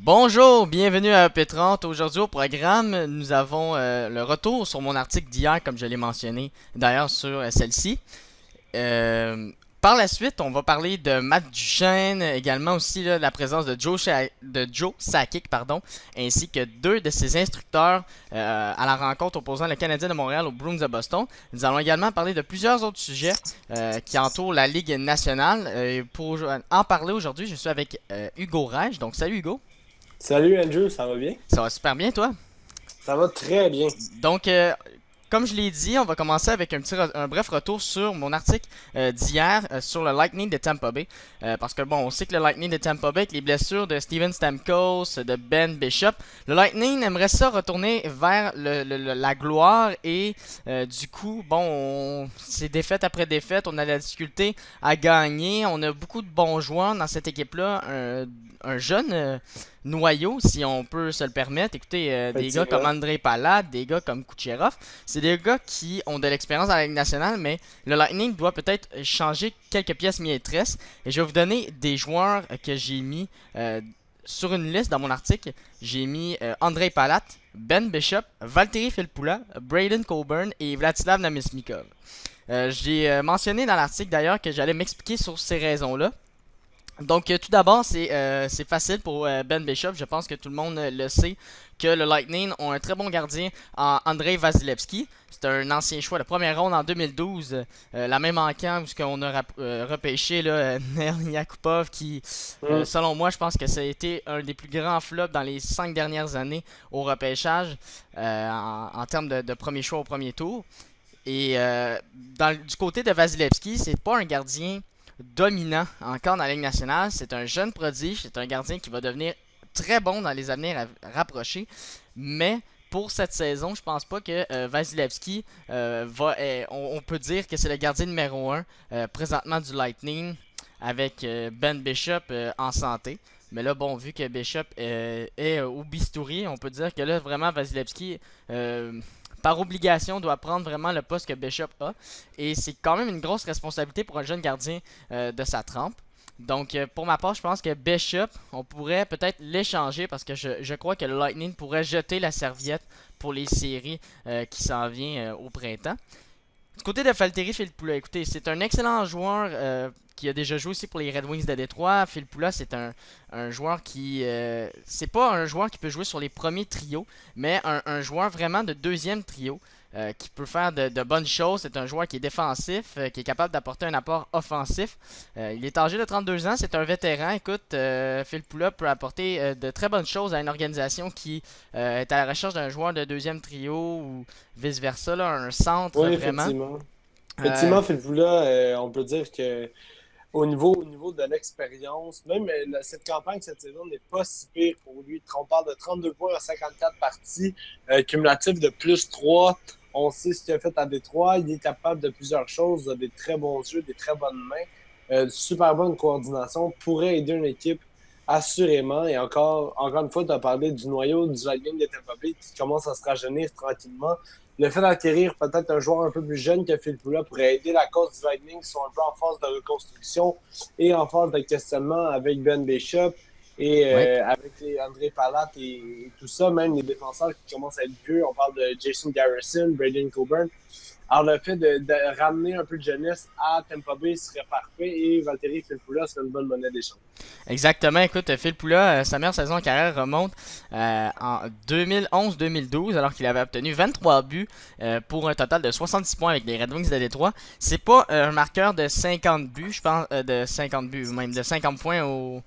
Bonjour, bienvenue à EP30. Aujourd'hui au programme, nous avons le retour sur mon article d'hier, comme je l'ai mentionné d'ailleurs sur celle-ci. Euh, Par la suite, on va parler de Matt Duchesne, également aussi là, la présence de Joe Sakic, pardon, ainsi que deux de ses instructeurs à la rencontre opposant le Canadien de Montréal aux Bruins de Boston. Nous allons également parler de plusieurs autres sujets qui entourent la Ligue nationale. Pour en parler aujourd'hui, je suis avec Hugo Reich. Donc, salut Hugo. Salut Andrew, ça va bien? Ça va super bien, toi? Ça va très bien. Donc, comme je l'ai dit, on va commencer avec un bref retour sur mon article d'hier sur le Lightning de Tampa Bay. Parce que bon, on sait que le Lightning de Tampa Bay, avec les blessures de Steven Stamkos, de Ben Bishop, le Lightning aimerait ça retourner vers la gloire et du coup, bon, c'est défaite après défaite, on a de la difficulté à gagner, on a beaucoup de bons joueurs dans cette équipe-là, un jeune noyau, si on peut se le permettre. Écoutez, des gars comme Effectivement. André Palat, des gars comme Kucherov, c'est des gars qui ont de l'expérience dans la Ligue nationale, mais le Lightning doit peut-être changer quelques pièces maîtresses. Et je vais vous donner des joueurs que j'ai mis sur une liste dans mon article. J'ai mis André Palat, Ben Bishop, Valtteri Filppula, Braden Coburn et Vladislav Namestnikov. J'ai mentionné dans l'article d'ailleurs que j'allais m'expliquer sur ces raisons-là. Donc, tout d'abord, c'est facile pour Ben Bishop. Je pense que tout le monde le sait que le Lightning ont un très bon gardien en Andrei Vasilevski. C'est un ancien choix de première ronde en 2012. La même en camp, puisqu'on a repêché là, Nail Yakupov, qui, Hmm. selon moi, je pense que ça a été un des plus grands flops dans les 5 dernières années au repêchage en termes de premier choix au premier tour. Et du côté de Vasilevski, c'est pas un gardien dominant encore dans la Ligue nationale. C'est un jeune prodige, c'est un gardien qui va devenir très bon dans les années rapprochés. Mais pour cette saison, je pense pas que Vasilevski on peut dire que c'est le gardien numéro un présentement du Lightning avec Ben Bishop en santé. Mais là, bon, vu que Bishop est au bistouri, on peut dire que là, vraiment, Vasilevski euh, par obligation, doit prendre vraiment le poste que Bishop a. Et c'est quand même une grosse responsabilité pour un jeune gardien de sa trempe. Donc, pour ma part, je pense que Bishop, on pourrait peut-être l'échanger parce que je crois que le Lightning pourrait jeter la serviette pour les séries qui s'en vient au printemps. Du côté de Valtteri Filppula, écoutez, c'est un excellent joueur qui a déjà joué aussi pour les Red Wings de Détroit. Filppula, c'est un joueur qui... c'est pas un joueur qui peut jouer sur les premiers trios, mais un joueur vraiment de deuxième trio qui peut faire de bonnes choses. C'est un joueur qui est défensif, qui est capable d'apporter un apport offensif. Il est âgé de 32 ans, c'est un vétéran. Écoute, Filppula peut apporter de très bonnes choses à une organisation qui est à la recherche d'un joueur de deuxième trio ou vice-versa, là, un centre Oui, vraiment. effectivement. Euh, Effectivement, Philpoula, on peut dire que au niveau de l'expérience, même cette campagne cette saison n'est pas si pire pour lui. On parle de 32 points en 54 parties, cumulatif de plus 3. On sait ce qu'il a fait à Détroit. Il est capable de plusieurs choses, il a des très bons yeux, des très bonnes mains, super bonne coordination, pourrait aider une équipe assurément. Et encore une fois, tu as parlé du noyau du Lightning de Tampa Bay qui commence à se rajeunir tranquillement. Le fait d'acquérir peut-être un joueur un peu plus jeune que Phil Poula pourrait aider la cause du Lightning qui sont un peu en phase de reconstruction et en phase de questionnement avec Ben Bishop et oui. avec les André Palat et tout ça, même les défenseurs qui commencent à être vieux. On parle de Jason Garrison, Braden Coburn. Alors, le fait de ramener un peu de jeunesse à Tampa Bay serait parfait et Valtteri Filppula serait une bonne monnaie d'échange. Exactement. Écoute, Phil Poula, sa meilleure saison en carrière remonte en 2011-2012, alors qu'il avait obtenu 23 buts pour un total de 66 points avec les Red Wings de Détroit. C'est pas un marqueur de 50 buts, je pense, de 50 buts, même de 50 points au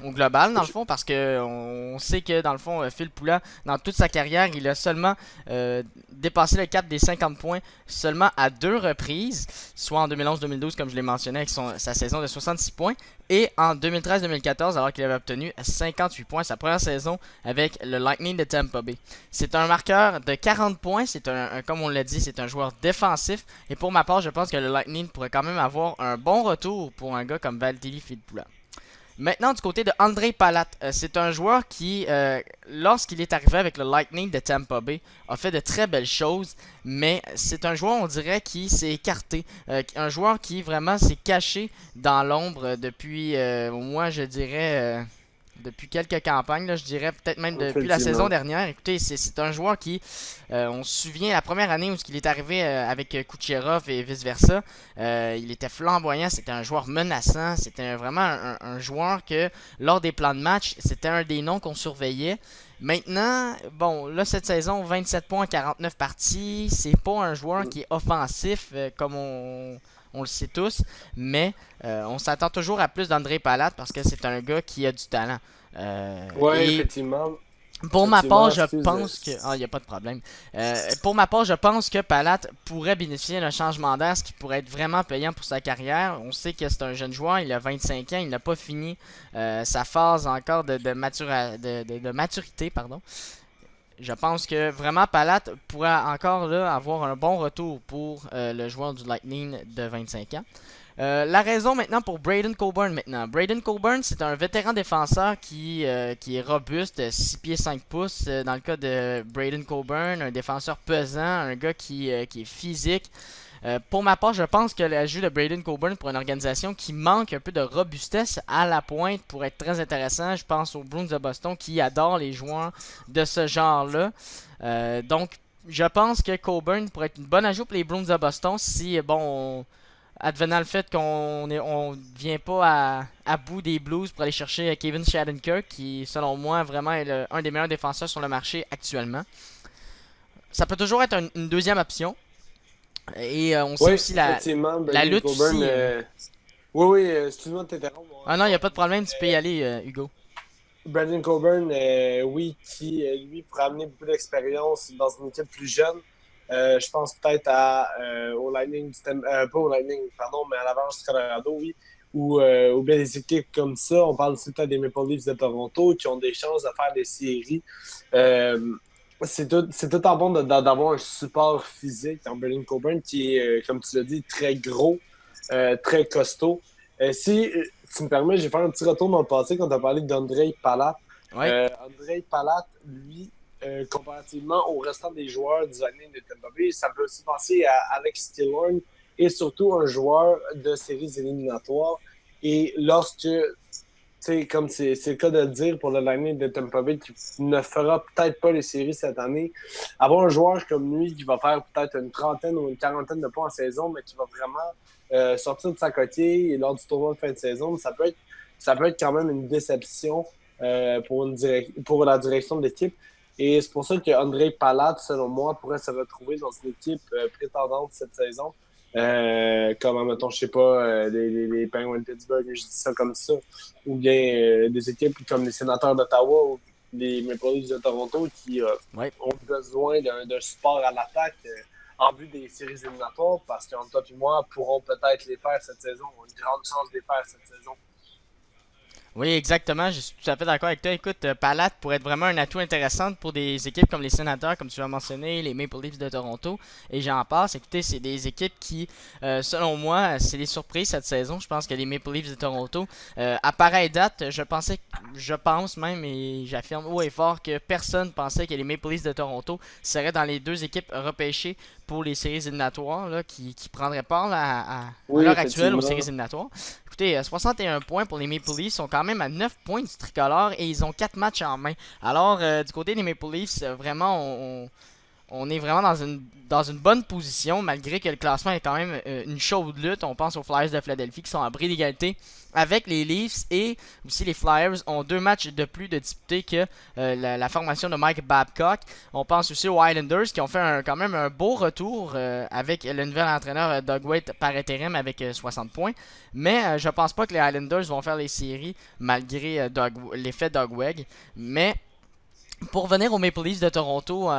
global dans le fond parce que on sait que dans le fond Phil Poula dans toute sa carrière il a seulement dépassé le cap des 50 points seulement à deux reprises, soit en 2011-2012 comme je l'ai mentionné avec sa saison de 66 points et en 2013-2014 alors qu'il avait obtenu 58 points sa première saison avec le Lightning de Tampa Bay. C'est un marqueur de 40 points, c'est comme on l'a dit, c'est un joueur défensif et pour ma part je pense que le Lightning pourrait quand même avoir un bon retour pour un gars comme Valtteri Filppula. Maintenant, du côté de André Palat, c'est un joueur qui, lorsqu'il est arrivé avec le Lightning de Tampa Bay, a fait de très belles choses, mais c'est un joueur, on dirait, qui s'est écarté. Un joueur qui vraiment s'est caché dans l'ombre depuis, moi je dirais, depuis quelques campagnes, là, je dirais peut-être même depuis la saison Effectivement. dernière. Écoutez, c'est un joueur qui, on se souvient, la première année où il est arrivé avec Kucherov et vice-versa, il était flamboyant, c'était un joueur menaçant, c'était vraiment un joueur que, lors des plans de match, c'était un des noms qu'on surveillait. Maintenant, bon, là, cette saison, 27 points en 49 parties, c'est pas un joueur qui est offensif comme on le sait tous, mais on s'attend toujours à plus d'André Palat parce que c'est un gars qui a du talent. Ouais, Et effectivement. pour ma part, Effectivement, je excuse. pense que. Ah, il n'y a pas de problème. Pour ma part, je pense que Palat pourrait bénéficier d'un changement d'air, ce qui pourrait être vraiment payant pour sa carrière. On sait que c'est un jeune joueur, il a 25 ans, il n'a pas fini sa phase encore de maturité. Pardon. Je pense que vraiment Palat pourrait encore là, avoir un bon retour pour le joueur du Lightning de 25 ans. La raison maintenant pour Braden Coburn maintenant. Braden Coburn, c'est un vétéran défenseur qui est robuste, 6 pieds 5 pouces. Dans le cas de Braden Coburn, un défenseur pesant, un gars qui est physique. Pour ma part, je pense que l'ajout de Braden Coburn pour une organisation qui manque un peu de robustesse à la pointe pourrait être très intéressant. Je pense aux Bruins de Boston qui adorent les joueurs de ce genre-là. Donc, je pense que Coburn pourrait être une bonne ajout pour les Bruins de Boston si, bon, advenant le fait qu'on ne vient pas à bout des Blues pour aller chercher Kevin Shattenkirk, qui, selon moi, vraiment est un des meilleurs défenseurs sur le marché actuellement. Ça peut toujours être une deuxième option. Et on sait Oui, aussi effectivement, la Brandon lutte Coburn. aussi. Oui, oui, excuse-moi de t'interrompre. Ah non, il n'y a pas de problème, tu peux y aller, Hugo. Brandon Coburn, oui, qui lui pourrait amener beaucoup d'expérience dans une équipe plus jeune. Je pense peut-être au Lightning, pas au Lightning, pardon, mais à l'Avalanche du Colorado, oui. Ou bien des équipes comme ça. On parle aussi peut-être des Maple Leafs de Toronto qui ont des chances de faire des séries. Euh, c'est tout en bon d'avoir un support physique en Brandon Coburn qui est, comme tu l'as dit, très gros, très costaud. Si tu me permets, je vais faire un petit retour dans le passé quand tu as parlé d'Andrei Palat. Oui, Andrei Palat, lui, comparativement au restant des joueurs du Lightning de Tampa Bay, ça peut aussi penser à Alex Killorn et surtout un joueur de séries éliminatoires. Et lorsque, comme c'est le cas de le dire pour le Lightning de Tampa Bay qui ne fera peut-être pas les séries cette année, avoir un joueur comme lui qui va faire peut-être une trentaine ou une quarantaine de points en saison, mais qui va vraiment sortir de sa coquille lors du tournoi de fin de saison, ça peut être quand même une déception pour la direction de l'équipe. Et c'est pour ça que Andrei Palat, selon moi, pourrait se retrouver dans une équipe prétendante cette saison. Comme, mettons, je sais pas, les Penguins de Pittsburgh, je dis ça comme ça. Ou bien des équipes comme les Sénateurs d'Ottawa ou les Maple Leafs de Toronto qui oui. ont besoin d'un support à l'attaque en vue des séries éliminatoires parce qu'en toi et moi pourront peut-être les faire cette saison, ont une grande chance de les faire cette saison. Oui, exactement. Je suis tout à fait d'accord avec toi. Écoute, Palat pourrait être vraiment un atout intéressant pour des équipes comme les Sénateurs, comme tu l'as mentionné, les Maple Leafs de Toronto, et j'en passe. Écoutez, c'est des équipes qui, selon moi, c'est des surprises cette saison. Je pense que les Maple Leafs de Toronto, à pareille date, je pense même, et j'affirme haut et fort que personne pensait que les Maple Leafs de Toronto seraient dans les deux équipes repêchées pour les séries éliminatoires, là, qui prendraient part là, à Oui, l'heure actuelle aux séries effectivement. éliminatoires. Écoutez, 61 points pour les Maple Leafs, sont quand même à 9 points du tricolore et ils ont 4 matchs en main. Alors, du côté des Maple Leafs, vraiment, on est vraiment dans une bonne position, malgré que le classement est quand même une chaude lutte. On pense aux Flyers de Philadelphie qui sont à bris d'égalité avec les Leafs et aussi les Flyers ont 2 matchs de plus de disputés que la formation de Mike Babcock. On pense aussi aux Islanders qui ont fait quand même un beau retour avec le nouvel entraîneur Doug Weight par intérim avec 60 points. Mais je pense pas que les Islanders vont faire les séries malgré l'effet Doug Weg. Mais pour venir aux Maple Leafs de Toronto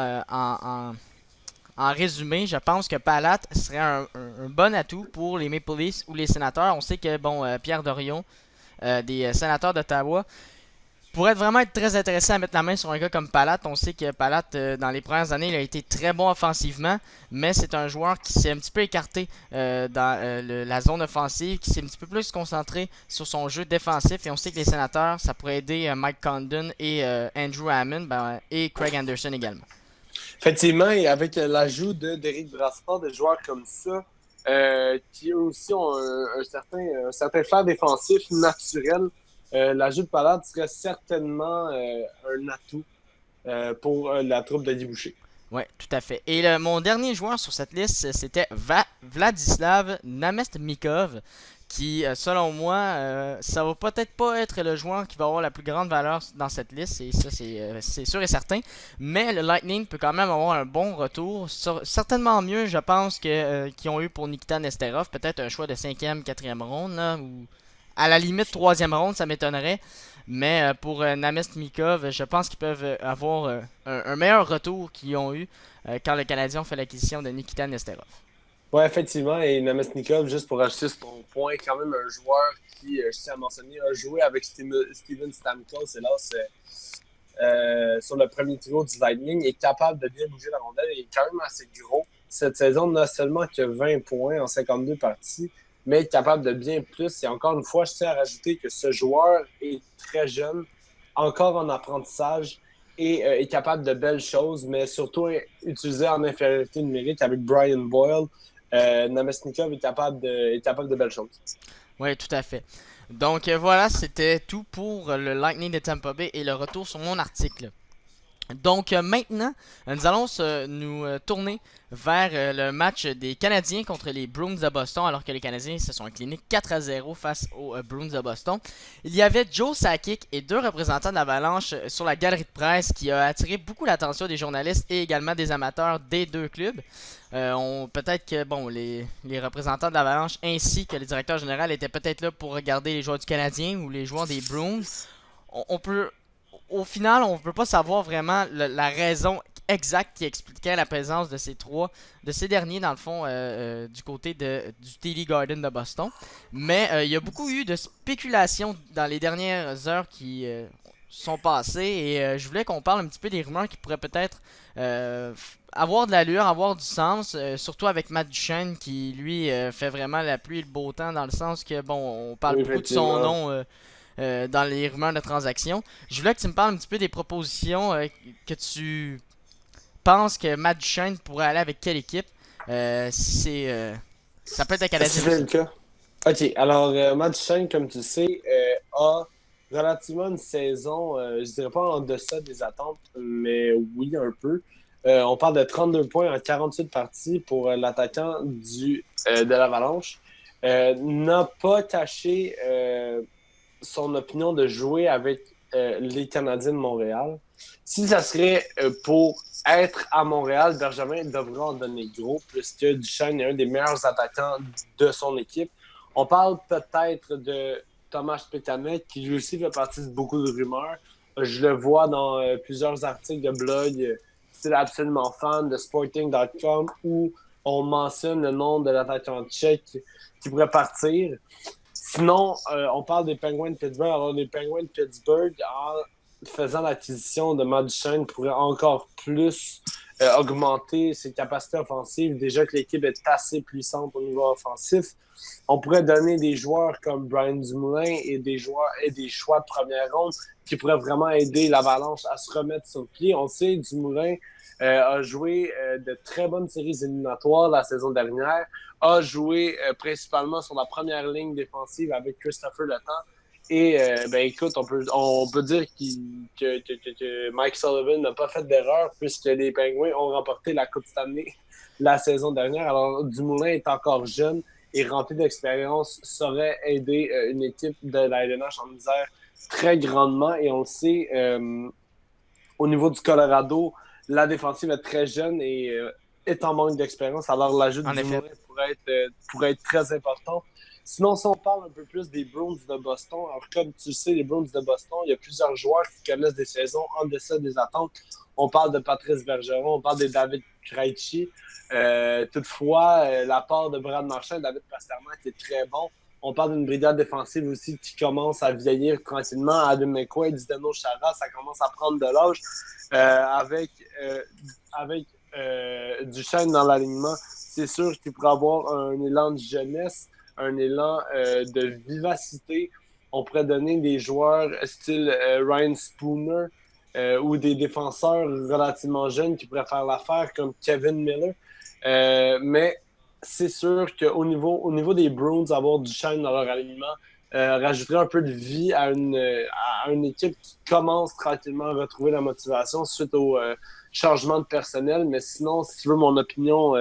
en résumé, je pense que Palat serait un bon atout pour les Maple Leafs ou les Sénateurs. On sait que bon, Pierre Dorion des Sénateurs d'Ottawa pourrait vraiment être très intéressant à mettre la main sur un gars comme Palat. On sait que Palat, dans les premières années, il a été très bon offensivement, mais c'est un joueur qui s'est un petit peu écarté dans la zone offensive, qui s'est un petit peu plus concentré sur son jeu défensif. Et on sait que les Sénateurs, ça pourrait aider Mike Condon et Andrew Hammond et Craig Anderson également. Effectivement, et avec l'ajout d'Éric Brassard, de joueurs comme ça, qui eux aussi ont un certain flair défensif naturel, l'ajout de Pollard serait certainement un atout pour la troupe de Guy Boucher. Oui, tout à fait. Et mon dernier joueur sur cette liste, c'était Vladislav Namestnikov, qui, selon moi, ça va peut-être pas être le joueur qui va avoir la plus grande valeur dans cette liste, et ça, c'est sûr et certain. Mais le Lightning peut quand même avoir un bon retour, certainement mieux, je pense, qu'ils ont eu pour Nikita Nesterov. Peut-être un choix de 5e, 4e ronde, là, ou à la limite 3e ronde, ça m'étonnerait. Mais pour Namestnikov, je pense qu'ils peuvent avoir un meilleur retour qu'ils ont eu quand le Canadien fait l'acquisition de Nikita Nesterov. Oui, effectivement. Et Namestnikov, juste pour ajouter sur ton point, quand même un joueur qui, je tiens à mentionner, a joué avec Steven Stamkos, hélas, sur le premier trio du Lightning, est capable de bien bouger la rondelle et est quand même assez gros. Cette saison n'a seulement que 20 points en 52 parties, mais est capable de bien plus. Et encore une fois, je tiens à rajouter que ce joueur est très jeune, encore en apprentissage et est capable de belles choses, mais surtout utilisé en infériorité numérique avec Brian Boyle. Namestnikov est capable de belles choses. Oui, tout à fait. Donc voilà, c'était tout pour le Lightning de Tampa Bay et le retour sur mon article. Donc maintenant, nous allons nous tourner vers le match des Canadiens contre les Bruins de Boston, alors que les Canadiens se sont inclinés 4-0 face aux Bruins de Boston. Il y avait Joe Sakic et deux représentants de l'Avalanche sur la galerie de presse qui a attiré beaucoup l'attention des journalistes et également des amateurs des deux clubs. Peut-être que bon, les représentants de l'Avalanche ainsi que le directeur général étaient peut-être là pour regarder les joueurs du Canadien ou les joueurs des Bruins. On peut Au final, on ne peut pas savoir vraiment la raison exacte qui expliquait la présence de ces derniers, dans le fond, du côté du TD Garden de Boston. Mais il y a beaucoup eu de spéculations dans les dernières heures qui sont passées. Et je voulais qu'on parle un petit peu des rumeurs qui pourraient peut-être avoir de l'allure, avoir du sens. Surtout avec Matt Duchene qui, lui, fait vraiment la pluie et le beau temps, dans le sens que, bon, on parle Oui, beaucoup de son effectivement. nom dans les rumeurs de transactions. Je voulais que tu me parles un petit peu des propositions que tu penses que Matt Duchene pourrait aller avec quelle équipe. Si c'est ça peut être un Si Canadien c'est le aussi. cas. OK. Alors, Matt Duchene, comme tu sais, a relativement une saison, je dirais pas en deçà des attentes, mais oui, un peu. On parle de 32 points en 48 parties pour l'attaquant de l'Avalanche. N'a pas caché son opinion de jouer avec les Canadiens de Montréal. Si ça serait pour être à Montréal, Benjamin devrait en donner gros, puisque Duchesne est un des meilleurs attaquants de son équipe. On parle peut-être de Thomas Pétamet, qui lui aussi fait partie de beaucoup de rumeurs. Je le vois dans plusieurs articles de blog, style absolument fan, de Sporting.com, où on mentionne le nom de l'attaquant tchèque qui pourrait partir. Sinon, on parle des Penguins de Pittsburgh. Alors, les Penguins de Pittsburgh, en faisant l'acquisition de Matt Duchene, pourraient encore plus augmenter ses capacités offensives. Déjà que l'équipe est assez puissante au niveau offensif. On pourrait donner des joueurs comme Brian Dumoulin et des choix de première ronde qui pourraient vraiment aider l'Avalanche à se remettre sur pied. On sait, Dumoulin a joué de très bonnes séries éliminatoires la saison dernière, a joué principalement sur la première ligne défensive avec Christopher Le Temps. Et écoute, on peut dire que Mike Sullivan n'a pas fait d'erreur puisque les Penguins ont remporté la Coupe Stanley la saison dernière. Alors, Dumoulin est encore jeune et rempli d'expérience, saurait aider une équipe de la LNH en misère très grandement. Et on le sait, au niveau du Colorado, la défensive est très jeune et est en manque d'expérience. Alors, l'ajout En du effet. Mourin pourrait être très important. Sinon, si on parle un peu plus des Bruins de Boston, alors comme tu sais, les Bruins de Boston, il y a plusieurs joueurs qui connaissent des saisons en deçà des attentes. On parle de Patrice Bergeron, on parle de David Krejci. Toutefois, la part de Brad Marchand et David Pasternak est très bon. On parle d'une brigade défensive aussi qui commence à vieillir tranquillement. Adam McQuaid, Zdeno Chara, ça commence à prendre de l'âge. Avec Duchesne dans l'alignement, c'est sûr qu'il pourrait avoir un élan de jeunesse, un élan de vivacité. On pourrait donner des joueurs style Ryan Spooner ou des défenseurs relativement jeunes qui pourraient faire l'affaire comme Kevin Miller. Mais c'est sûr qu'au niveau des Bruins, avoir Duchesne dans leur alignement, rajouterait un peu de vie à une équipe qui commence tranquillement à retrouver la motivation suite au changement de personnel. Mais sinon, si tu veux mon opinion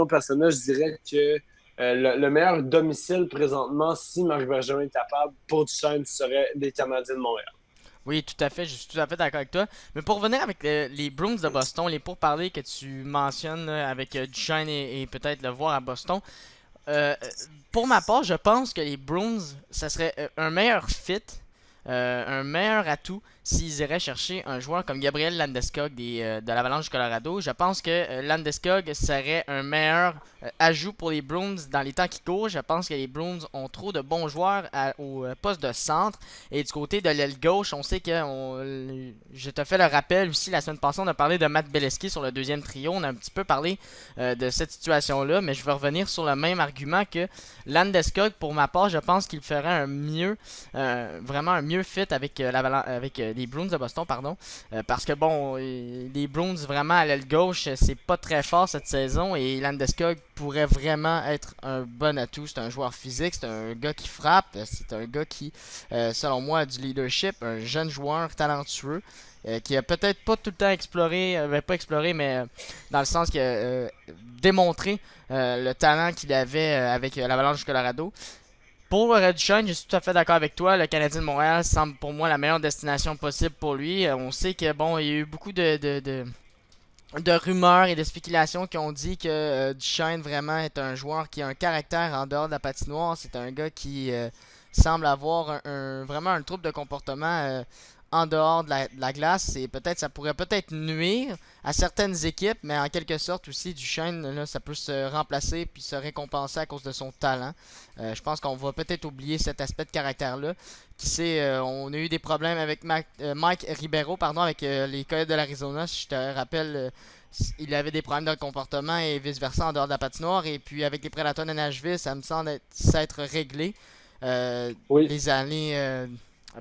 personnelle, je dirais que le meilleur domicile présentement, si Marc Bergevin est capable, pour Duchesne, ce serait les Canadiens de Montréal. Oui, tout à fait, je suis tout à fait d'accord avec toi. Mais pour revenir avec les Bruins de Boston, les pourparlers que tu mentionnes là, avec Duchesne et peut-être le voir à Boston, euh, pour ma part, je pense que les Bruins, ça serait un meilleur fit, un meilleur atout s'ils iraient chercher un joueur comme Gabriel Landeskog de l'Avalanche du Colorado. Je pense que Landeskog serait un meilleur ajout pour les Bruins dans les temps qui courent. Je pense que les Bruins ont trop de bons joueurs au poste de centre. Et du côté de l'aile gauche, on sait que je te fais le rappel aussi, la semaine passée, on a parlé de Matt Beleskey sur le deuxième trio. On a un petit peu parlé de cette situation-là, mais je vais revenir sur le même argument que Landeskog, pour ma part, je pense qu'il ferait vraiment un mieux fit avec, avec les Bruins de Boston, pardon. Parce que bon, les Bruins vraiment à l'aile gauche, c'est pas très fort cette saison et Landeskog pourrait vraiment être un bon atout. C'est un joueur physique, c'est un gars qui frappe, c'est un gars qui, selon moi, a du leadership, un jeune joueur talentueux. Qui a peut-être pas tout le temps exploré, pas exploré, mais dans le sens qu'il a démontré le talent qu'il avait avec l'Avalanche du Colorado. Pour Duchesne, je suis tout à fait d'accord avec toi. Le Canadien de Montréal semble pour moi la meilleure destination possible pour lui. On sait que bon, il y a eu beaucoup de rumeurs et de spéculations qui ont dit que Duchesne vraiment est un joueur qui a un caractère en dehors de la patinoire. C'est un gars qui semble avoir vraiment un trouble de comportement en dehors de la glace. Et peut-être ça pourrait peut-être nuire à certaines équipes, mais en quelque sorte aussi Duchesne, là, ça peut se remplacer puis se récompenser à cause de son talent. Je pense qu'on va peut-être oublier cet aspect de caractère-là. Qui sait, on a eu des problèmes avec Mike Ribeiro, pardon, avec les Coyotes de l'Arizona. Si je te rappelle, il avait des problèmes de comportement et vice-versa en dehors de la patinoire. Et puis avec les Prédateurs de Nashville, ça me semble s'être réglé Oui. les années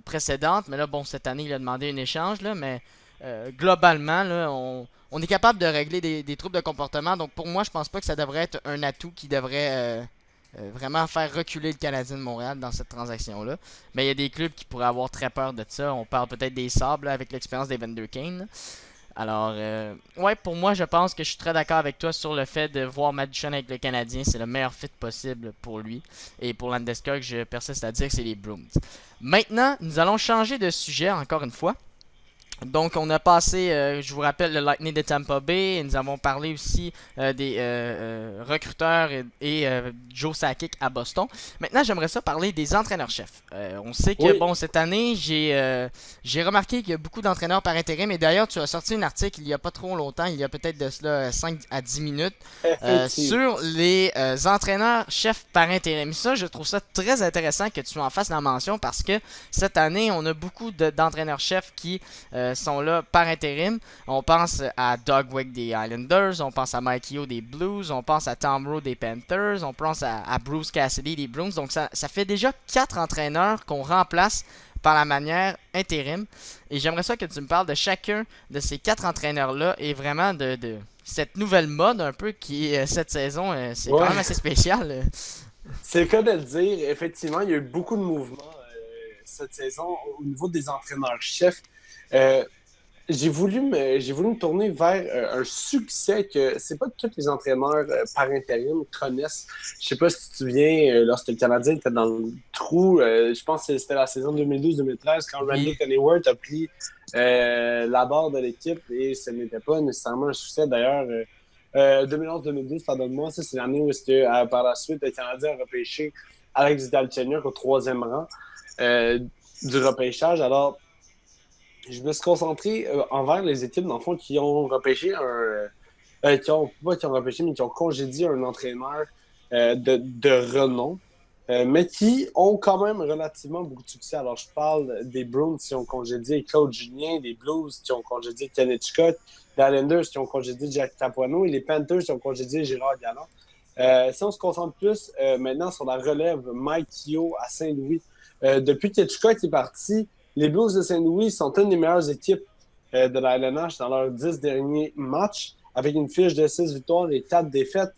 précédentes. Mais là, bon, cette année, il a demandé un échange, là, mais globalement, là, on est capable de régler des troubles de comportement. Donc pour moi, je pense pas que ça devrait être un atout qui devrait vraiment faire reculer le Canadien de Montréal dans cette transaction-là. Mais il y a des clubs qui pourraient avoir très peur de ça. On parle peut-être des Sabres là, avec l'expérience des Vander Kane. Là. Alors, ouais, pour moi, je pense que je suis très d'accord avec toi sur le fait de voir Matt Duchesne avec le Canadien. C'est le meilleur fit possible pour lui. Et pour Landeskog, je persiste à dire que c'est les Bruins. Maintenant, nous allons changer de sujet encore une fois. Donc, on a passé, je vous rappelle, le Lightning de Tampa Bay. Nous avons parlé aussi des recruteurs et Joe Sakic à Boston. Maintenant, j'aimerais ça parler des entraîneurs-chefs. On sait que, Oui, bon, cette année, j'ai remarqué qu'il y a beaucoup d'entraîneurs par intérim. Et d'ailleurs, tu as sorti un article il y a pas trop longtemps, il y a peut-être de cela 5 à 10 minutes, effectivement. sur les entraîneurs-chefs par intérim. Ça, je trouve ça très intéressant que tu en fasses la mention parce que cette année, on a beaucoup d'entraîneurs-chefs qui sont là par intérim. On pense à Doug Weick des Islanders, on pense à Mike Yeo des Blues, on pense à Tom Rowe des Panthers, on pense à Bruce Cassidy des Bruins. Donc ça fait déjà 4 entraîneurs qu'on remplace par la manière intérim. Et j'aimerais ça que tu me parles de chacun de ces 4 entraîneurs-là et vraiment de cette nouvelle mode un peu qui, cette saison, c'est quand Ouais. même assez spécial. C'est le cas de le dire. Effectivement, il y a eu beaucoup de mouvements cette saison au niveau des entraîneurs-chefs. Euh, j'ai voulu me tourner vers un succès que c'est pas tous les entraîneurs par intérim connaissent. Je sais pas si tu te souviens, lorsque le Canadien était dans le trou, je pense que c'était la saison 2012-2013 quand Randy Oui, Pennyworth a pris la barre de l'équipe et ce n'était pas nécessairement un succès. D'ailleurs, 2011-2012, pardonne-moi, ça c'est l'année où par la suite le Canadien a repêché Alex Galchenyuk au troisième rang du repêchage. Alors, je me suis concentré envers les équipes, dans le fond, qui ont repêché pas qui ont repêché, mais qui ont congédié un entraîneur de renom, mais qui ont quand même relativement beaucoup de succès. Alors, je parle des Bruins qui ont congédié Claude Julien, des Blues qui ont congédié Kenneth Scott, des Islanders qui ont congédié Jack Capuano et les Panthers qui ont congédié Gérard Galland. Si on se concentre plus maintenant sur la relève Mike Yeo à Saint-Louis, depuis que Scott est parti, les Blues de Saint-Louis sont une des meilleures équipes de la LNH dans leurs 10 derniers matchs, avec une fiche de 6 victoires et 4 défaites.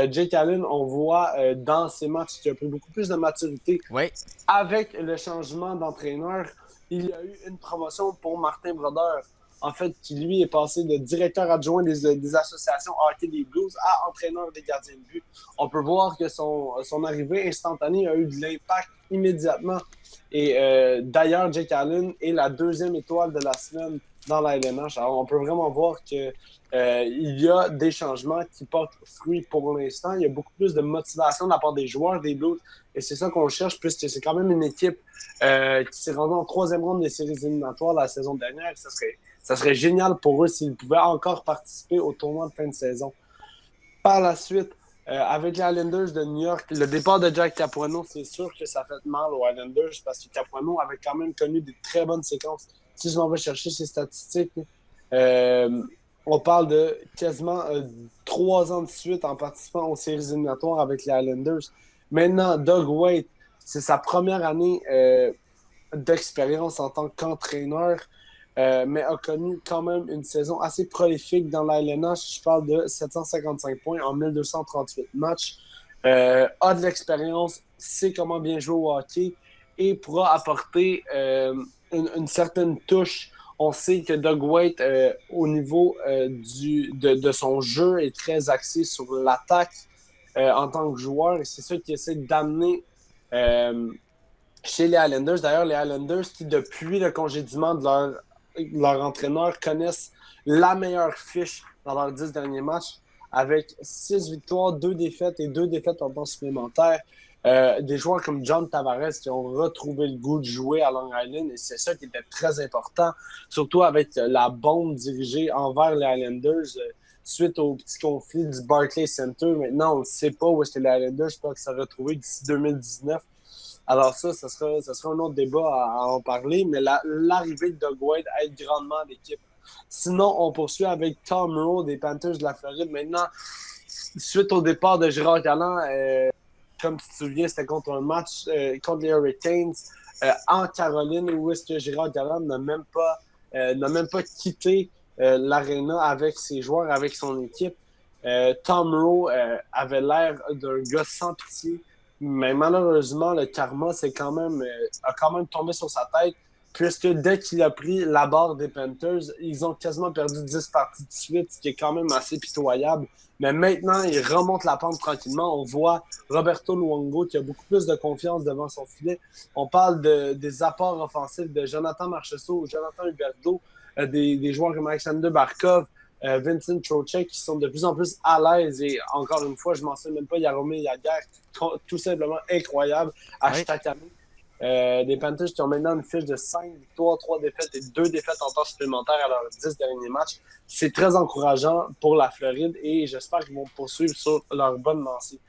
Jake Allen, on voit dans ses matchs qu'il a pris beaucoup plus de maturité. Oui. Avec le changement d'entraîneur, il y a eu une promotion pour Martin Brodeur. En fait, qui lui est passé de directeur adjoint des associations hockey des Blues à entraîneur des gardiens de but. On peut voir que son arrivée instantanée a eu de l'impact immédiatement. Et d'ailleurs, Jake Allen est la deuxième étoile de la semaine dans la LNH. Alors, on peut vraiment voir que il y a des changements qui portent fruit pour l'instant. Il y a beaucoup plus de motivation de la part des joueurs des Blues. Et c'est ça qu'on cherche, puisque c'est quand même une équipe qui s'est rendue en troisième ronde des séries éliminatoires la saison dernière. Ça serait génial pour eux s'ils pouvaient encore participer au tournoi de fin de saison. Par la suite, avec les Islanders de New York, le départ de Jack Capuano, c'est sûr que ça fait mal aux Islanders parce que Capuano avait quand même connu des très bonnes séquences. Si je m'en vais chercher ses statistiques, on parle de quasiment 3 ans de suite en participant aux séries éliminatoires avec les Islanders. Maintenant, Doug Weight, c'est sa première année d'expérience en tant qu'entraîneur, mais a connu quand même une saison assez prolifique dans la LNH. Je parle de 755 points en 1238 matchs. A de l'expérience, sait comment bien jouer au hockey et pourra apporter une certaine touche. On sait que Doug Weight, au niveau de son jeu, est très axé sur l'attaque en tant que joueur. Et c'est ça qu'il essaie d'amener chez les Islanders. D'ailleurs, les Islanders qui, depuis le congédiement de leur entraîneur, connaissent la meilleure fiche dans leurs 10 derniers matchs, avec 6 victoires, 2 défaites et 2 défaites en temps supplémentaire. Des joueurs comme John Tavares qui ont retrouvé le goût de jouer à Long Island, et c'est ça qui était très important, surtout avec la bombe dirigée envers les Islanders suite au petit conflit du Barclays Center. Maintenant, on ne sait pas où est-ce que les Islanders peuvent se retrouver d'ici 2019. Alors ça sera un autre débat à en parler, mais l'arrivée de Doug Weight aide grandement l'équipe. Sinon, on poursuit avec Tom Rowe des Panthers de la Floride. Maintenant, suite au départ de Gérard Galland, comme tu te souviens, c'était contre un match contre les Hurricanes en Caroline, où est-ce que Gérard Galland n'a même pas quitté l'aréna avec ses joueurs, avec son équipe. Tom Rowe avait l'air d'un gars sans pitié, mais malheureusement, le karma a quand même tombé sur sa tête, puisque dès qu'il a pris la barre des Panthers, ils ont quasiment perdu 10 parties de suite, ce qui est quand même assez pitoyable. Mais maintenant, il remonte la pente tranquillement. On voit Roberto Luongo qui a beaucoup plus de confiance devant son filet. On parle des apports offensifs de Jonathan Marchessault, Jonathan Huberdeau, des joueurs comme Alexander Barkov, Vincent Trocheck qui sont de plus en plus à l'aise. Et encore une fois, je ne mentionne même pas Jaromir Jagr, tout simplement incroyable à chaque année. Des Panthers qui ont maintenant une fiche de 5 victoires, 3 défaites et 2 défaites en temps supplémentaire à leurs 10 derniers matchs. C'est très encourageant pour la Floride et j'espère qu'ils vont poursuivre sur leur bonne lancée.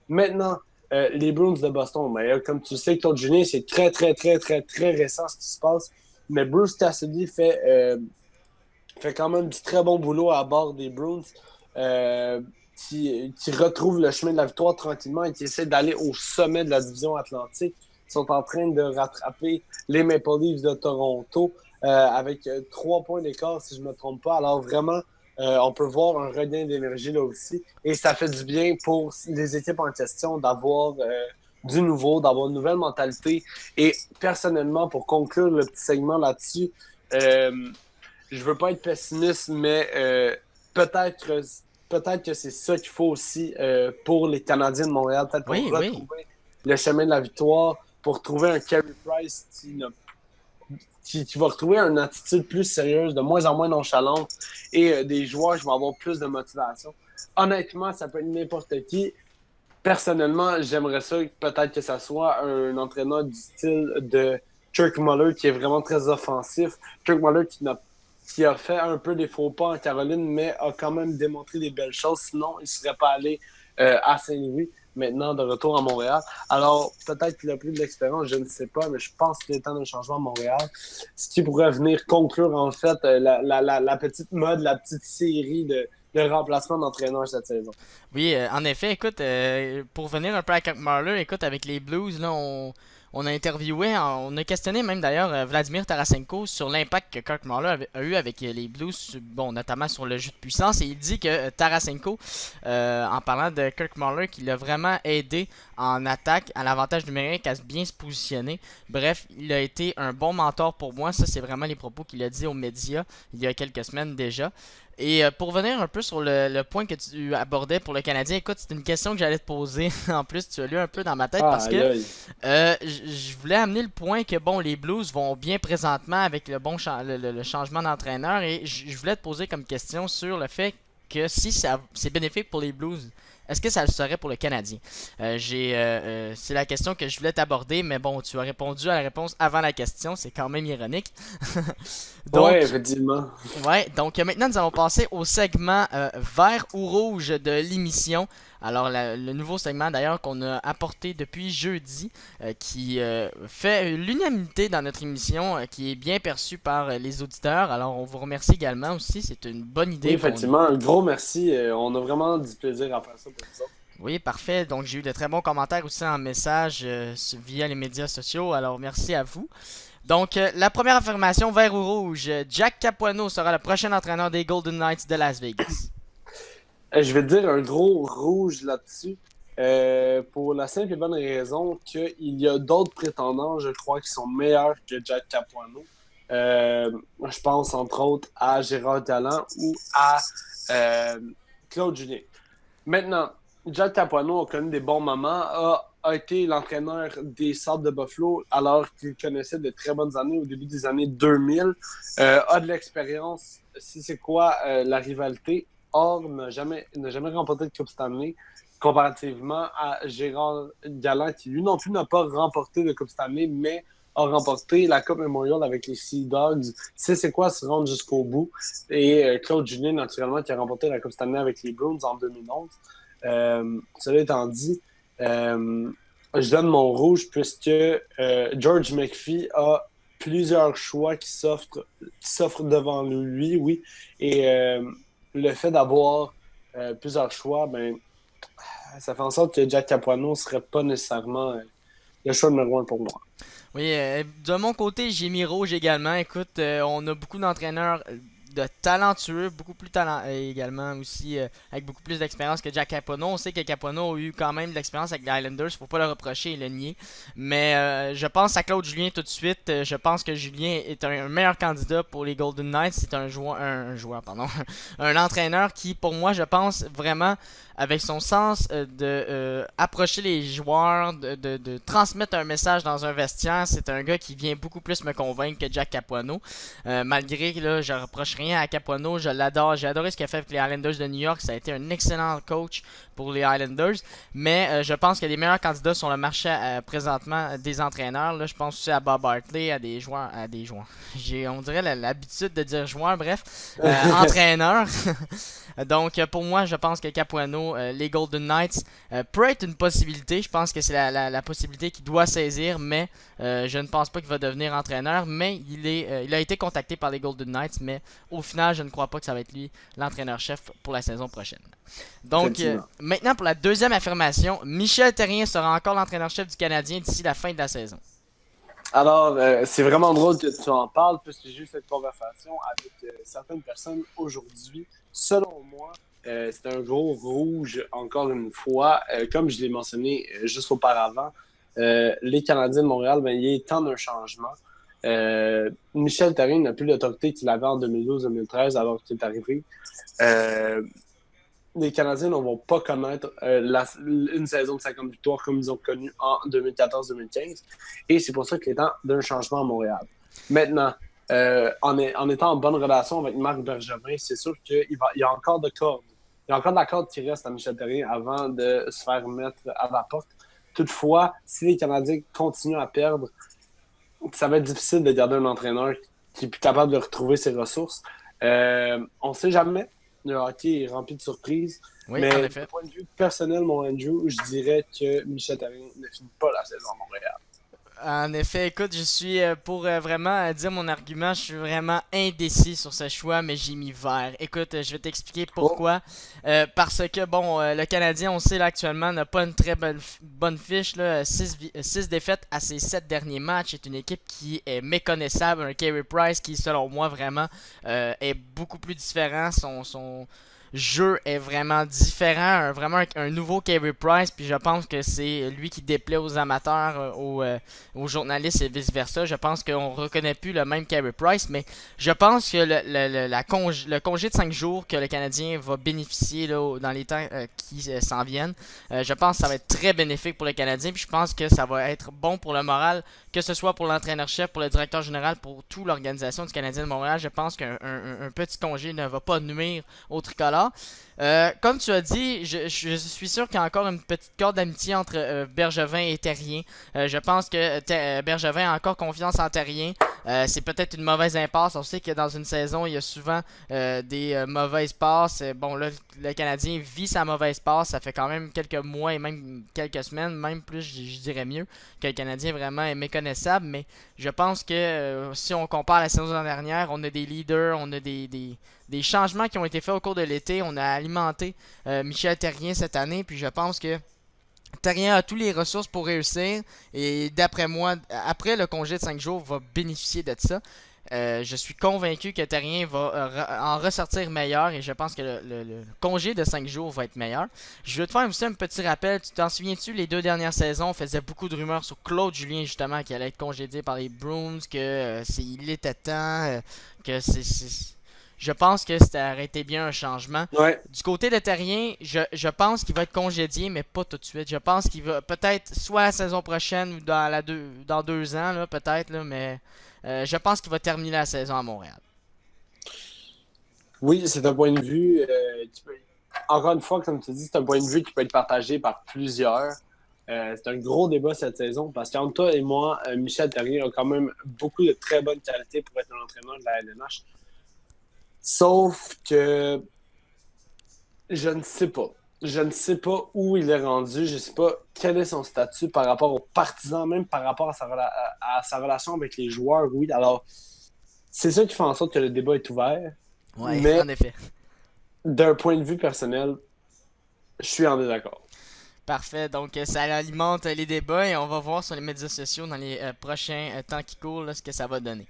Maintenant, les Bruins de Boston. Mais, comme tu sais, Claude Julien, c'est très, très, très, très, très récent ce qui se passe. Mais Bruce Cassidy fait quand même du très bon boulot à bord des Bruins. Qui retrouve le chemin de la victoire tranquillement et qui essaie d'aller au sommet de la division Atlantique. Ils sont en train de rattraper les Maple Leafs de Toronto avec 3 points d'écart, si je ne me trompe pas. Alors vraiment, on peut voir un regain d'énergie là aussi. Et ça fait du bien pour les équipes en question d'avoir du nouveau, d'avoir une nouvelle mentalité. Et personnellement, pour conclure le petit segment là-dessus, je veux pas être pessimiste, mais peut-être que c'est ça qu'il faut aussi pour les Canadiens de Montréal. Peut-être pour retrouver le chemin de la victoire, pour trouver un Carey Price qui va retrouver une attitude plus sérieuse, de moins en moins nonchalante, et des joueurs qui vont avoir plus de motivation. Honnêtement, ça peut être n'importe qui. Personnellement, j'aimerais ça peut-être que ça soit un entraîneur du style de Kirk Muller, qui est vraiment très offensif. Kirk Muller qui a fait un peu des faux pas en Caroline, mais a quand même démontré des belles choses. Sinon, il ne serait pas allé à Saint-Louis, maintenant de retour à Montréal. Alors, peut-être qu'il a pris de l'expérience, je ne sais pas, mais je pense qu'il est temps d'un changement à Montréal. Ce qui pourrait venir conclure, en fait, la petite mode, la petite série de remplacement d'entraîneurs cette saison. Oui, en effet, écoute, pour venir un peu à Marler, écoute, avec les Blues, là, on on a interviewé, on a questionné même d'ailleurs Vladimir Tarasenko sur l'impact que Kirk Muller a eu avec les Blues, bon, notamment sur le jeu de puissance. Et il dit que Tarasenko, en parlant de Kirk Muller, qu'il l'a vraiment aidé en attaque, à l'avantage numérique, à bien se positionner. Bref, il a été un bon mentor pour moi. Ça, c'est vraiment les propos qu'il a dit aux médias il y a quelques semaines déjà. Et pour revenir un peu sur le point que tu abordais pour le Canadien, écoute, c'est une question que j'allais te poser. En plus, tu as lu un peu dans ma tête Ah, parce aïe, que aïe. je voulais amener le point que bon, les Blues vont bien présentement avec le bon le changement d'entraîneur et je voulais te poser comme question sur le fait que si ça c'est bénéfique pour les Blues, est-ce que ça le serait pour le Canadien? C'est la question que je voulais t'aborder, mais bon, tu as répondu à la réponse avant la question, c'est quand même ironique. Donc, Ouais, effectivement. ouais, donc maintenant nous allons passer au segment vert ou rouge de l'émission. Alors le nouveau segment d'ailleurs qu'on a apporté depuis jeudi, qui fait l'unanimité dans notre émission, qui est bien perçu par les auditeurs. Alors on vous remercie également aussi, c'est une bonne Oui, idée qu'on... effectivement, un gros merci. On a vraiment du plaisir à faire ça pour vous autres. Oui, parfait. Donc j'ai eu de très bons commentaires aussi en message via les médias sociaux. Alors merci à vous. Donc, la première affirmation, vert ou rouge, Jack Capuano sera le prochain entraîneur des Golden Knights de Las Vegas. Je vais te dire un gros rouge là-dessus. Pour la simple et bonne raison qu'il y a d'autres prétendants, je crois, qui sont meilleurs que Jack Capuano. Je pense entre autres à Gérard Galland ou à euh, Claude Julien. Maintenant, Jack Capuano a connu des bons moments, a été l'entraîneur des Sabres de Buffalo alors qu'il connaissait de très bonnes années au début des années 2000, a de l'expérience, si c'est quoi la rivalité. Or, n'a jamais remporté de Coupe Stanley, comparativement à Gérard Galland, qui lui non plus n'a pas remporté de Coupe Stanley, mais a remporté la Coupe Memorial avec les Sea Dogs. C'est quoi se rendre jusqu'au bout. Et Claude Julien, naturellement, qui a remporté la Coupe Stanley avec les Bruins en 2011. Cela étant dit, je donne mon rouge puisque George McPhee a plusieurs choix qui s'offrent devant lui, oui. Et le fait d'avoir plusieurs choix, ben, ça fait en sorte que Jack Capuano ne serait pas nécessairement le choix numéro un pour moi. Oui, de mon côté, j'ai mis rouge également. Écoute, on a beaucoup d'entraîneurs de talentueux, beaucoup plus talentueux également aussi, avec beaucoup plus d'expérience que Jack Capuano. On sait que Capuano a eu quand même de l'expérience avec les Islanders, faut pas le reprocher et le nier. Mais je pense à Claude Julien tout de suite. Je pense que Julien est un meilleur candidat pour les Golden Knights. C'est un joueur, pardon, un entraîneur qui, pour moi, je pense vraiment avec son sens de approcher les joueurs, de transmettre un message dans un vestiaire. C'est un gars qui vient beaucoup plus me convaincre que Jack Capuano. Malgré que là, je reproche rien à Capuano, je l'adore. J'ai adoré ce qu'il a fait avec les Islanders de New York. Ça a été un excellent coach pour les Islanders. Mais je pense que les meilleurs candidats sur le marché présentement des entraîneurs. Là, je pense aussi à Bob Hartley, à des joueurs. On dirait l'habitude de dire joueurs, bref. Entraîneurs. Donc pour moi, je pense que Capuano, les Golden Knights, peut être une possibilité. Je pense que c'est la possibilité qu'il doit saisir, mais je ne pense pas qu'il va devenir entraîneur. Mais il a été contacté par les Golden Knights, mais au final, je ne crois pas que ça va être lui l'entraîneur-chef pour la saison prochaine. Donc maintenant pour la deuxième affirmation, Michel Therrien sera encore l'entraîneur-chef du Canadien d'ici la fin de la saison. Alors, c'est vraiment drôle que tu en parles, puisque j'ai eu cette conversation avec certaines personnes aujourd'hui. Selon moi, c'est un gros rouge, encore une fois. Comme je l'ai mentionné juste auparavant, les Canadiens de Montréal, ben, il est temps d'un changement. Michel Therrien n'a plus l'autorité qu'il avait en 2012-2013 alors qu'il est arrivé. Les Canadiens ne vont pas connaître une saison de 50 victoires comme ils ont connu en 2014-2015. Et c'est pour ça qu'il est temps d'un changement à Montréal. Maintenant, en étant en bonne relation avec Marc Bergevin, c'est sûr qu'il y a encore de cordes. Il y a encore de la corde qui reste à Michel Therrien avant de se faire mettre à la porte. Toutefois, si les Canadiens continuent à perdre, ça va être difficile de garder un entraîneur qui est plus capable de retrouver ses ressources. On ne sait jamais. Le hockey est rempli de surprises. Oui, mais en effet. d'un point de vue personnel, mon Andrew, je dirais que Michel Therrien ne finit pas la saison à Montréal. En effet, écoute, je suis pour vraiment dire mon argument, je suis vraiment indécis sur ce choix, mais j'ai mis vert. Écoute, je vais t'expliquer Oh, pourquoi. Parce que bon, le Canadien, on sait là actuellement, n'a pas une très bonne fiche là, 6 défaites à ses 7 derniers matchs. C'est une équipe qui est méconnaissable, un Carey Price qui, selon moi, vraiment est beaucoup plus différent. Son jeu est vraiment différent, vraiment un nouveau Carey Price, puis je pense que c'est lui qui déplaît aux amateurs, aux journalistes et vice-versa. Je pense qu'on ne reconnaît plus le même Carey Price, mais je pense que le congé de 5 jours que le Canadien va bénéficier là, dans les temps qui s'en viennent, je pense que ça va être très bénéfique pour le Canadien, puis je pense que ça va être bon pour le moral, que ce soit pour l'entraîneur-chef, pour le directeur général, pour toute l'organisation du Canadien de Montréal. Je pense qu'un petit congé ne va pas nuire au tricolore. Comme tu as dit, je suis sûr qu'il y a encore une petite corde d'amitié entre Bergevin et Terrien. Je pense que Bergevin a encore confiance en Terrien. C'est peut-être une mauvaise impasse. On sait que dans une saison, il y a souvent des mauvaises passes. Bon, là, le Canadien vit sa mauvaise passe. Ça fait quand même quelques mois et même quelques semaines, même plus, je dirais mieux, que le Canadien vraiment est méconnaissable. Mais je pense que si on compare la saison dernière, on a des leaders, on a des changements qui ont été faits au cours de l'été. On a alimenté Michel Terrien cette année, puis je pense que Terrien a toutes les ressources pour réussir. Et d'après moi, après le congé de 5 jours, va bénéficier de ça. Je suis convaincu que Terrien va en ressortir meilleur et je pense que le congé de 5 jours va être meilleur. Je veux te faire aussi un petit rappel. Tu t'en souviens-tu, les 2 dernières saisons, on faisait beaucoup de rumeurs sur Claude Julien, justement, qui allait être congédié par les Bruins, que il était temps, que je pense que ça aurait été bien un changement. ouais. Du côté de Terrien, je pense qu'il va être congédié, mais pas tout de suite. Je pense qu'il va peut-être soit la saison prochaine ou dans 2 ans, là, peut-être, là, mais je pense qu'il va terminer la saison à Montréal. Oui, c'est un point de vue. Encore une fois, comme tu dis, c'est un point de vue qui peut être partagé par plusieurs. C'est un gros débat cette saison parce qu'entre toi et moi, Michel Terrien a quand même beaucoup de très bonnes qualités pour être un entraîneur de la LNH. Sauf que je ne sais pas. Je ne sais pas où il est rendu. Je ne sais pas quel est son statut par rapport aux partisans, même par rapport à sa relation avec les joueurs. Oui, alors, c'est ça qui fait en sorte que le débat est ouvert. Ouais, Mais en effet. d'un point de vue personnel, je suis en désaccord. Parfait. Donc, ça alimente les débats et on va voir sur les médias sociaux dans les prochains temps qui courent là, ce que ça va donner.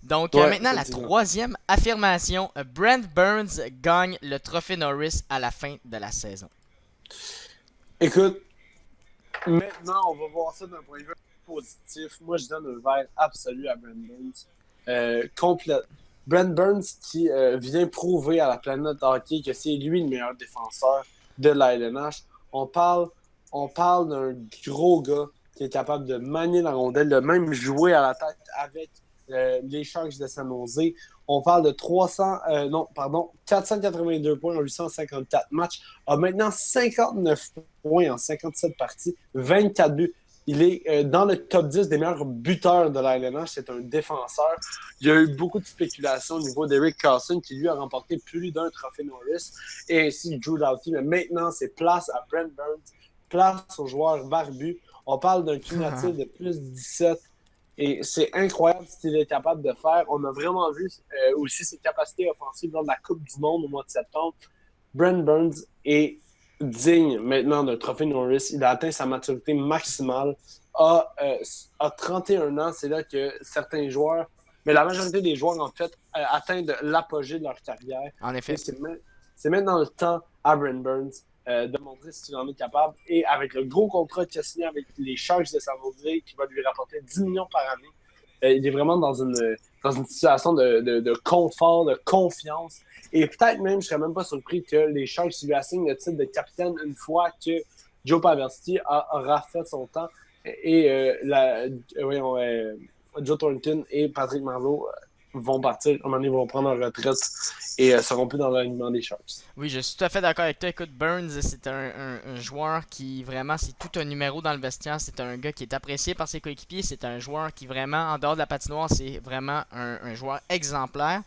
Donc, Ouais, maintenant, la effectivement. troisième affirmation. Brent Burns gagne le trophée Norris à la fin de la saison. Écoute, maintenant, on va voir ça d'un point de vue positif. Moi, je donne un vert absolu à Brent Burns. Complète. Brent Burns qui vient prouver à la planète hockey que c'est lui le meilleur défenseur de la LNH. On parle, on parle d'un gros gars qui est capable de manier la rondelle, de même jouer à la tête avec les Sharks de San Jose. On parle de 482 points en 854 matchs. A maintenant 59 points en 57 parties, 24 buts. Il est dans le top 10 des meilleurs buteurs de la LNH. C'est un défenseur. Il y a eu beaucoup de spéculations au niveau d'Eric Carlson qui, lui, a remporté plus d'un trophée Norris et ainsi Drew Doughty. Mais maintenant, c'est place à Brent Burns, place aux joueurs barbus. On parle d'un cumulatif de plus 17 et c'est incroyable ce qu'il est capable de faire. On a vraiment vu aussi ses capacités offensives lors de la Coupe du Monde au mois de septembre. Brent Burns est digne maintenant d'un trophée Norris. Il a atteint sa maturité maximale. A 31 ans, c'est là que certains joueurs, mais la majorité des joueurs, en fait, atteignent de l'apogée de leur carrière. En Et effet. c'est maintenant le temps à Brent Burns de montrer ce qu'il en est capable. Et avec le gros contrat qu'il a signé avec les Sharks de San Jose, qui va lui rapporter 10 millions par année, il est vraiment dans une situation de confort, de confiance. Et peut-être même, je ne serais même pas surpris que les Sharks lui assignent le titre de capitaine une fois que Joe Pavelski aura fait son temps. Et voyons, Joe Thornton et Patrick Marleau vont partir, à un moment donné, vont prendre leur retraite et seront plus dans l'alignement des Sharks. Oui, je suis tout à fait d'accord avec toi. Écoute, Burns, c'est un joueur qui vraiment, c'est tout un numéro dans le vestiaire. C'est un gars qui est apprécié par ses coéquipiers. C'est un joueur qui vraiment, en dehors de la patinoire, c'est vraiment un joueur exemplaire.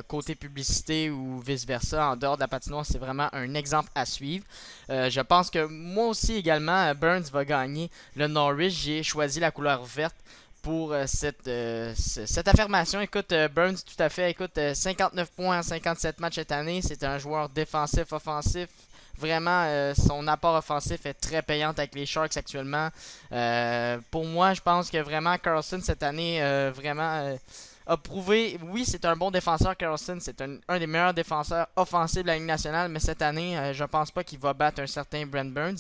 Côté publicité ou vice-versa, en dehors de la patinoire, c'est vraiment un exemple à suivre. Je pense que moi aussi également, Burns va gagner le Norris. J'ai choisi la couleur verte pour cette affirmation. Écoute, Burns, tout à fait. Écoute, 59 points en 57 matchs cette année. C'est un joueur défensif, offensif. Vraiment, son apport offensif est très payant avec les Sharks actuellement. Pour moi, je pense que vraiment Carlson cette année vraiment a prouvé. Oui, c'est un bon défenseur, Carlson. C'est un des meilleurs défenseurs offensifs de la Ligue nationale. Mais cette année, je pense pas qu'il va battre un certain Brent Burns.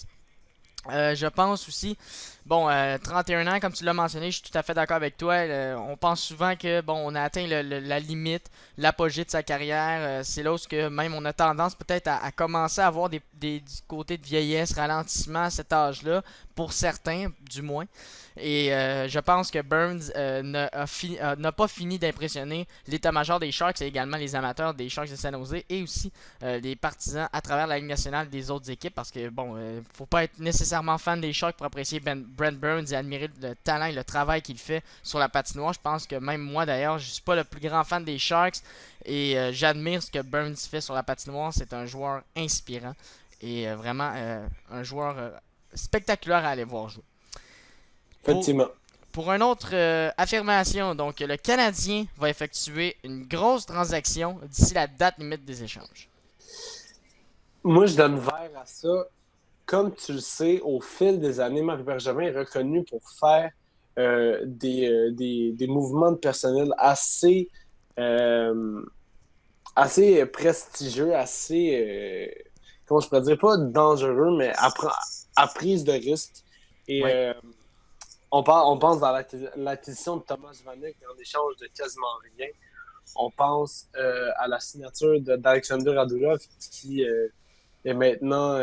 Je pense aussi, bon, 31 ans, comme tu l'as mentionné, je suis tout à fait d'accord avec toi. On pense souvent que, bon, on a atteint la limite, l'apogée de sa carrière. C'est là où même on a tendance peut-être à commencer à avoir du côté de vieillesse, ralentissement à cet âge-là, pour certains, du moins. Et je pense que Burns n'a pas fini d'impressionner l'état-major des Sharks et également les amateurs des Sharks de San Jose et aussi les partisans à travers la Ligue nationale des autres équipes parce que, bon, faut pas être nécessairement fan des Sharks pour apprécier Brent Burns et admirer le talent et le travail qu'il fait sur la patinoire. Je pense que même moi d'ailleurs, je suis pas le plus grand fan des Sharks et j'admire ce que Burns fait sur la patinoire. C'est un joueur inspirant et vraiment un joueur spectaculaire à aller voir jouer. Pour, Effectivement. pour une autre affirmation, donc le Canadien va effectuer une grosse transaction d'ici la date limite des échanges. Moi, je donne vert à ça. Comme tu le sais, au fil des années, Marc Bergevin est reconnu pour faire des mouvements de personnel euh, assez prestigieux, comment je pourrais dire, pas dangereux, mais à prise de risque. Et Oui. on pense dans l'acquisition de Thomas Vanek en échange de quasiment rien. On pense à la signature d'Alexander Radulov qui est maintenant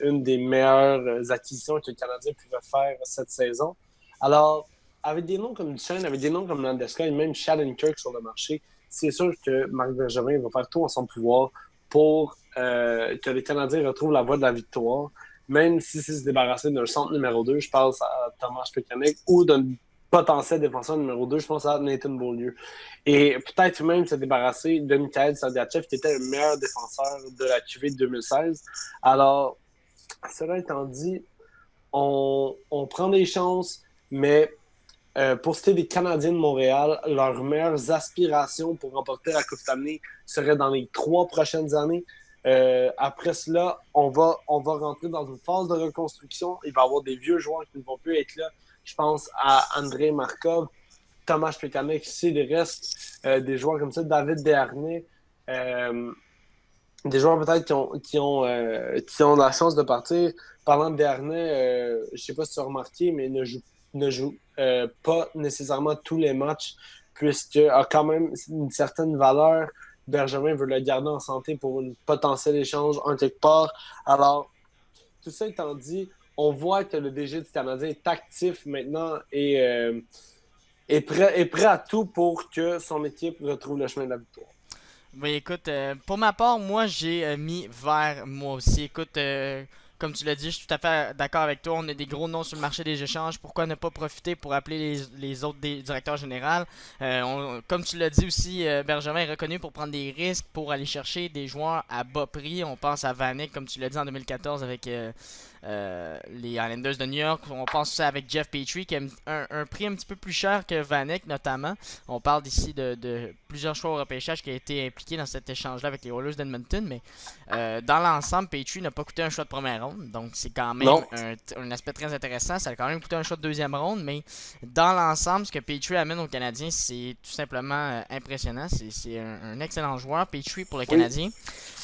une des meilleures acquisitions que le Canadien pouvait faire cette saison. Alors, avec des noms comme Duchesne, avec des noms comme Landeskog et même Shattenkirk sur le marché, c'est sûr que Marc Bergevin va faire tout en son pouvoir pour que les Canadiens retrouvent la voie de la victoire, même si c'est se débarrasser d'un centre numéro 2, je pense à Thomas Plekanec, ou d'un potentiel défenseur numéro 2, je pense à Nathan Beaulieu. Et peut-être même se débarrasser de Mikhail Sergachev, qui était le meilleur défenseur de la QV de 2016. Alors, cela étant dit, on prend des chances, mais pour ce qui est des Canadiens de Montréal, leurs meilleures aspirations pour remporter la Coupe Stanley seraient dans les 3 prochaines années. Après cela, on va rentrer dans une phase de reconstruction. Il va y avoir des vieux joueurs qui ne vont plus être là. Je pense à Andrei Markov, Thomas Plekanec, c'est le reste des joueurs comme ça, David Desharnais, des joueurs peut-être qui ont la chance de partir. Parlant de Desharnais, je ne sais pas si tu as remarqué, mais ne joue pas nécessairement tous les matchs, puisqu'il a quand même une certaine valeur. Bergevin veut le garder en santé pour un potentiel échange en quelque part. Alors, tout ça étant dit, on voit que le DG du Canadien est actif maintenant et est prêt à tout pour que son équipe retrouve le chemin de la victoire. Oui, écoute, pour ma part, moi j'ai mis vert moi aussi. Écoute, comme tu l'as dit, je suis tout à fait d'accord avec toi. On a des gros noms sur le marché des échanges. Pourquoi ne pas profiter pour appeler les autres directeurs généraux? Comme tu l'as dit aussi, Bergevin est reconnu pour prendre des risques, pour aller chercher des joueurs à bas prix. On pense à Vanek, comme tu l'as dit en 2014 avec les Islanders de New York. On pense aussi avec Jeff Petrie qui a un prix un petit peu plus cher que Vanek notamment. On parle ici de plusieurs choix au repêchage qui a été impliqué dans cet échange-là avec les Oilers d'Edmonton. Mais dans l'ensemble, Petrie n'a pas coûté un choix de première ronde. Donc c'est quand même un aspect très intéressant. Ça a quand même coûté un choix de deuxième ronde. Mais dans l'ensemble, ce que Petrie amène aux Canadiens, c'est tout simplement impressionnant. C'est un excellent joueur, Petrie, pour le Canadien.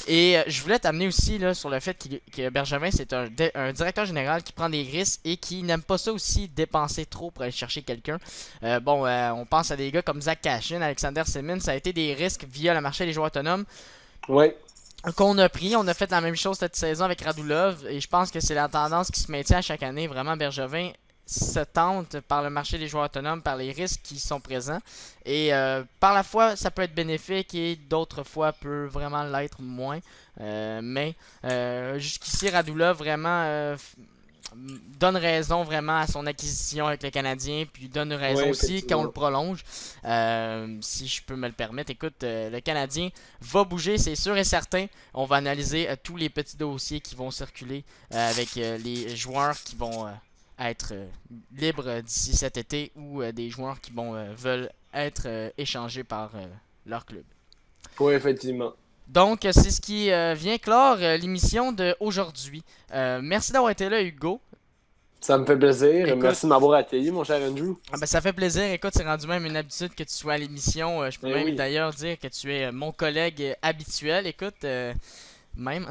Et je voulais t'amener aussi là, sur le fait que Bergevin, c'est un directeur général qui prend des risques et qui n'aime pas ça aussi dépenser trop pour aller chercher quelqu'un. On pense à des gars comme Zach Cashin, Alexander Semin, ça a été des risques via le marché des joueurs autonomes. Oui. Qu'on a pris, on a fait la même chose cette saison avec Radulov et je pense que c'est la tendance qui se maintient à chaque année. Vraiment, Bergevin se tentent par le marché des joueurs autonomes, par les risques qui sont présents. Et par la fois, ça peut être bénéfique et d'autres fois peut vraiment l'être moins. Mais jusqu'ici, Radulov vraiment donne raison vraiment à son acquisition avec le Canadien, puis donne raison Oui, aussi quand on le effectivement. prolonge. Si je peux me le permettre, écoute, le Canadien va bouger, c'est sûr et certain. On va analyser tous les petits dossiers qui vont circuler avec les joueurs qui vont être libres d'ici cet été ou des joueurs qui veulent être échangés par leur club. Oui, effectivement. Donc, c'est ce qui vient clore l'émission d'aujourd'hui. Merci d'avoir été là, Hugo. Ça me fait plaisir. Écoute, Merci de m'avoir accueilli, mon cher Andrew. ben, ça fait plaisir. Écoute, c'est rendu même une habitude que tu sois à l'émission. Je peux Eh même oui. d'ailleurs dire que tu es mon collègue habituel. Écoute, même.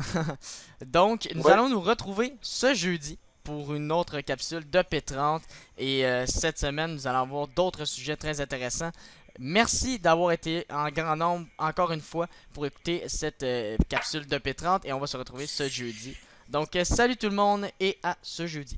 Donc, nous Ouais. allons nous retrouver ce jeudi pour une autre capsule de P30. Et cette semaine, nous allons avoir d'autres sujets très intéressants. Merci d'avoir été en grand nombre encore une fois pour écouter cette capsule de P30 et on va se retrouver ce jeudi. Donc, salut tout le monde et à ce jeudi.